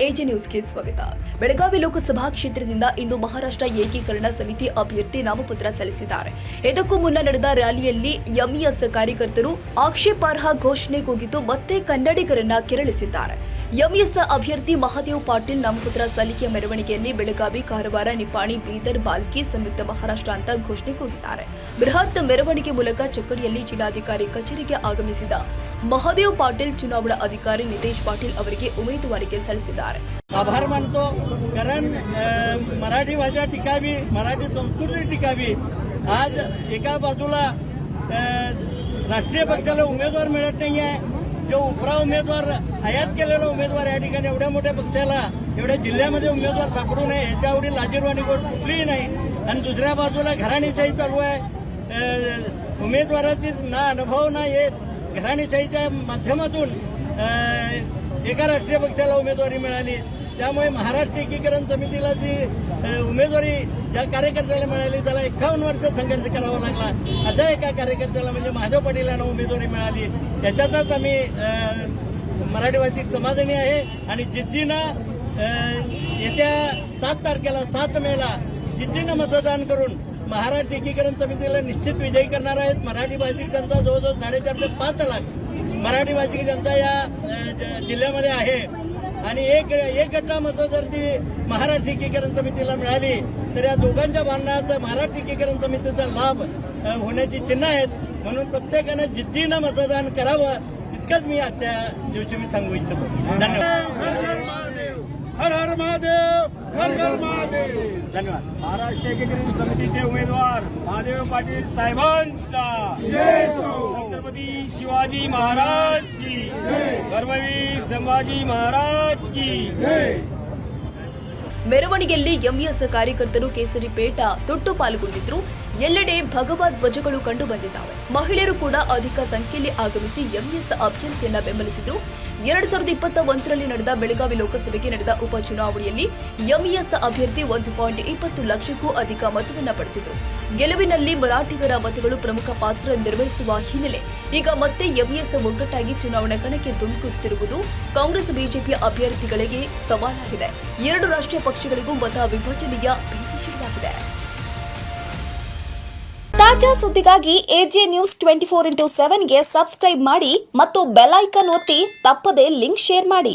AJ ನ್ಯೂಸ್ಗೆ ಸ್ವಾಗತ. ಬೆಳಗಾವಿ ಲೋಕಸಭಾ ಕ್ಷೇತ್ರದಿಂದ ಇಂದು ಮಹಾರಾಷ್ಟ್ರ ಏಕೀಕರಣ ಸಮಿತಿ ಅಭ್ಯರ್ಥಿ ನಾಮಪತ್ರ ಸಲ್ಲಿಸಿದ್ದಾರೆ. ಇದಕ್ಕೂ ಮುನ್ನ ನಡೆದ ರ್ಯಾಲಿಯಲ್ಲಿ ಎಂಇಎಸ್ ಕಾರ್ಯಕರ್ತರು ಆಕ್ಷೇಪಾರ್ಹ ಘೋಷಣೆ ಕೂಗಿದ್ದು ಮತ್ತೆ ಕನ್ನಡಿಗರನ್ನ ಕೆರಳಿಸಿದ್ದಾರೆ. ಎಂಇಎಸ್ ಅಭ್ಯರ್ಥಿ ಮಹಾದೇವ್ ಪಾಟೀಲ್ ನಾಮಪತ್ರ ಸಲ್ಲಿಕೆಯ ಮೆರವಣಿಗೆಯಲ್ಲಿ ಬೆಳಗಾವಿ, ಕಾರವಾರ, ನಿಪ್ಪಾಣಿ, ಬೀದರ್, ಬಾಲ್ಕಿ, ಸಂಯುಕ್ತ ಮಹಾರಾಷ್ಟ್ರ ಅಂತ ಘೋಷಣೆ ಕೂಗಿದ್ದಾರೆ. ಬೃಹತ್ ಮೆರವಣಿಗೆ ಮೂಲಕ ಚಕ್ಕಡಿಯಲ್ಲಿ ಜಿಲ್ಲಾಧಿಕಾರಿ ಕಚೇರಿಗೆ ಆಗಮಿಸಿದ महादेव पाटील चुनावणा अधिकारी नितेश पाटील ಅವರಿಗೆ उमेदवारी सಲ್ಲಿಸಿದ್ದಾರೆ. आभार मानतो, कारण मराठी भाषा टिकावी, मराठी संस्कृती टिकावी. आज एका बाजूला राष्ट्रीय पक्षाला उमेदवार मिळत नाहीये. जो उपरा उमेदवार आयात केलेला उमेदवार या ठिकाणी एवढ्या मोठ्या पक्षाला एवढ्या जिल्ह्यामध्ये उमेदवार सापडू नये याच्या एवढी लाजीरवाणी गोष्ट कुठलीही नाही. आणि दुसऱ्या बाजूला घराणेशाही चालू आहे. उमेदवाराची ना अनुभव ना येत घराणेशाहीच्या माध्यमातून एका राष्ट्रीय पक्षाला उमेदवारी मिळाली. त्यामुळे महाराष्ट्र एकीकरण समितीला जी उमेदवारी ज्या कार्यकर्त्याला मिळाली त्याला 51 वर्ष संघर्ष करावा लागला. अशा एका कार्यकर्त्याला म्हणजे महादेव पाटील यांना उमेदवारी मिळाली. याच्यातच आम्ही मराठीभाषिक समाधानी आहे आणि जिद्दीनं येत्या 7 तारखेला 7 मेला जिद्दीनं मतदान करून महाराष्ट्र एकीकरण समितीला निश्चित विजयी करणार आहेत. मराठी भाषिक जनता जवळजवळ 4.5 ते 5 लाख मराठी भाषिक जनता या जिल्ह्यामध्ये आहे आणि एक गट्टा मतं जर ती महाराष्ट्र एकीकरण समितीला मिळाली तर या दोघांच्या भांडणात महाराष्ट्र एकीकरण समितीचा लाभ होण्याची चिन्ह आहेत. म्हणून प्रत्येकानं जिद्दीनं मतदान करावं इतकंच मी आजच्या दिवशी मी सांगू इच्छितो. धन्यवाद. हर हर महादेव, घर घर महादेव. धन्यवाद. महाराष्ट्र एकीकरण समितीचे उमेदवार महादेव पाटील साहेबांचा छत्रपती शिवाजी महाराज की, धर्मवीर संभाजी महाराज की. ಮೆರವಣಿಗೆಯಲ್ಲಿ ಎಂಇಎಸ್ ಕಾರ್ಯಕರ್ತರು ಕೇಸರಿ ಪೇಟ ತೊಟ್ಟು ಪಾಲ್ಗೊಂಡಿದ್ರು. ಎಲ್ಲೆಡೆ ಭಗವಾ ಧ್ವಜಗಳು ಕಂಡು ಬಂದಿದ್ದಾವೆ. ಮಹಿಳೆಯರು ಕೂಡ ಅಧಿಕ ಸಂಖ್ಯೆಯಲ್ಲಿ ಆಗಮಿಸಿ ಎಂಇಎಸ್ ಅಭ್ಯರ್ಥಿಯನ್ನ ಬೆಂಬಲಿಸಿದ್ರು. 2021ರಲ್ಲಿ ನಡೆದ ಬೆಳಗಾವಿ ಲೋಕಸಭೆಗೆ ನಡೆದ ಉಪಚುನಾವಣೆಯಲ್ಲಿ ಎಂಇಎಸ್ ಅಭ್ಯರ್ಥಿ 1.20 ಲಕ್ಷಕ್ಕೂ ಅಧಿಕ ಮತವನ್ನ ಪಡೆಸಿದ್ರು. ಗೆಲುವಿನಲ್ಲಿ ಮರಾಠಿಗರ ಮತಗಳು ಪ್ರಮುಖ ಪಾತ್ರ ನಿರ್ವಹಿಸುವ ಹಿನ್ನೆಲೆ ಈಗ ಮತ್ತೆ ಎಂಇಎಸ್ ಒಗ್ಗಟ್ಟಾಗಿ ಚುನಾವಣಾ ಕಣಕ್ಕೆ ಧುಮುಕುತ್ತಿರುವುದು ಕಾಂಗ್ರೆಸ್ ಬಿಜೆಪಿ ಅಭ್ಯರ್ಥಿಗಳಿಗೆ ಸವಾಲಾಗಿದೆ. 2 ರಾಷ್ಟ್ರೀಯ ಪಕ್ಷಗಳಿಗೂ ಮತ ವಿಭಜನೆಯ ಭೀತಿ ಶುರುವಾಗಿದೆ. ತಾಜಾ ಸುದ್ದಿಗಾಗಿ ಎಜೆ ನ್ಯೂಸ್ 24x7ಗೆ ಸಬ್ಸ್ಕ್ರೈಬ್ ಮಾಡಿ ಮತ್ತು ಬೆಲ್ ಐಕಾನ್ ಒತ್ತಿ ತಪ್ಪದೇ ಲಿಂಕ್ ಶೇರ್ ಮಾಡಿ.